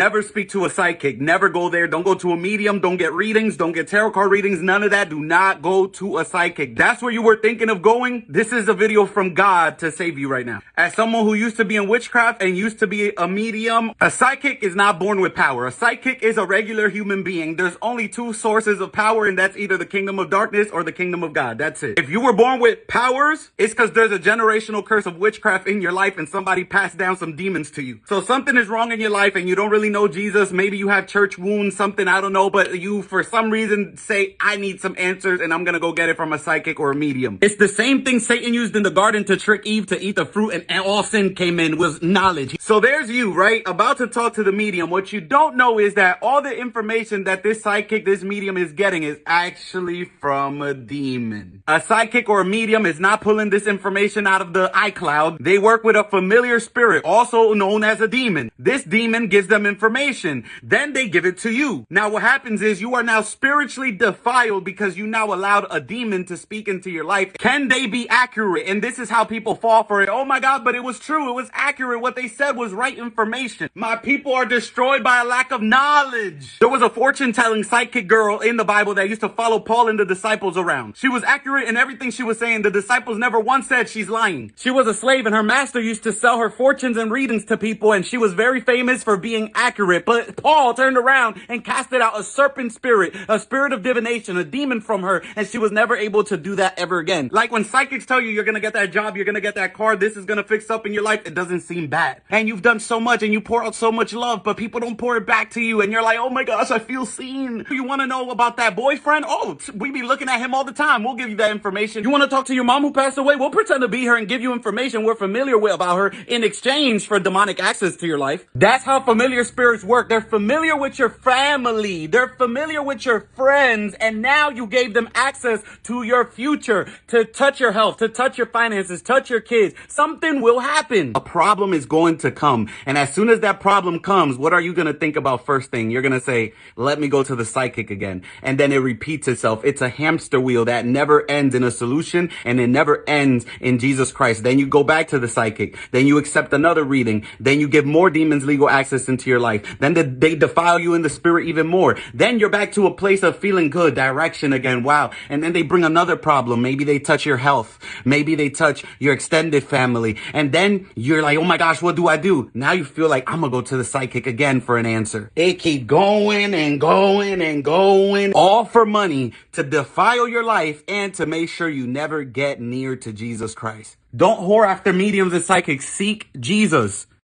Never speak to a psychic. Never go there. Don't go to a medium. Don't get readings. Don't get tarot card readings. None of that. Do not go to a psychic. That's where you were thinking of going. This is a video from God to save you right now. As someone who used to be in witchcraft and used to be a medium, a psychic is not born with power. A psychic is a regular human being. There's only two sources of power, and that's either the kingdom of darkness or the kingdom of God. That's it. If you were born with powers, it's because there's a generational curse of witchcraft in your life and somebody passed down some demons to you. So something is wrong in your life and you don't really know Jesus. Maybe you have church wounds, something, I don't know, but you for some reason say, I need some answers and I'm gonna go get it from a psychic or a medium. It's the same thing Satan used in the garden to trick Eve to eat the fruit, and all sin came in, was knowledge. So there's you, right? About to talk to the medium. What you don't know is that all the information that this psychic, this medium is getting is actually from a demon. A psychic or a medium is not pulling this information out of the iCloud. They work with a familiar spirit, also known as a demon. This demon gives them information. Then they give it to you. Now what happens is you are now spiritually defiled because you now allowed a demon to speak into your life. Can they be accurate? And this is how people fall for it. Oh my God, but it was true. It was accurate. What they said was right information. My people are destroyed by a lack of knowledge. There was a fortune-telling psychic girl in the Bible that used to follow Paul and the disciples around. She was accurate in everything she was saying. The disciples never once said she's lying. She was a slave and her master used to sell her fortunes and readings to people, and she was very famous for being accurate. But Paul turned around and casted out a serpent spirit, a spirit of divination, a demon from her, and she was never able to do that ever again. Like when psychics tell you you're gonna get that job, you're gonna get that car, this is gonna fix up in your life, it doesn't seem bad. And you've done so much and you pour out so much love, but people don't pour it back to you, and you're like, oh my gosh, I feel seen. You wanna know about that boyfriend? Oh, we be looking at him all the time. We'll give you that information. You wanna talk to your mom who passed away? We'll pretend to be her and give you information we're familiar with about her in exchange for demonic access to your life. That's how familiar spirits work. They're familiar with your family. They're familiar with your friends. And now you gave them access to your future, to touch your health, to touch your finances, touch your kids. Something will happen. A problem is going to come. And as soon as that problem comes, what are you going to think about first thing? You're going to say, let me go to the psychic again. And then it repeats itself. It's a hamster wheel that never ends in a solution, and it never ends in Jesus Christ. Then you go back to the psychic. Then you accept another reading. Then you give more demons legal access into your life. Then they defile you in the spirit even more. Then you're back to a place of feeling good, direction again. Wow. And then they bring another problem. Maybe they touch your health. Maybe they touch your extended family. And then you're like, oh my gosh, what do I do? Now you feel like I'm gonna go to the psychic again for an answer. It keep going and going and going, all for money to defile your life and to make sure you never get near to Jesus Christ. Don't whore after mediums and psychics. Seek Jesus.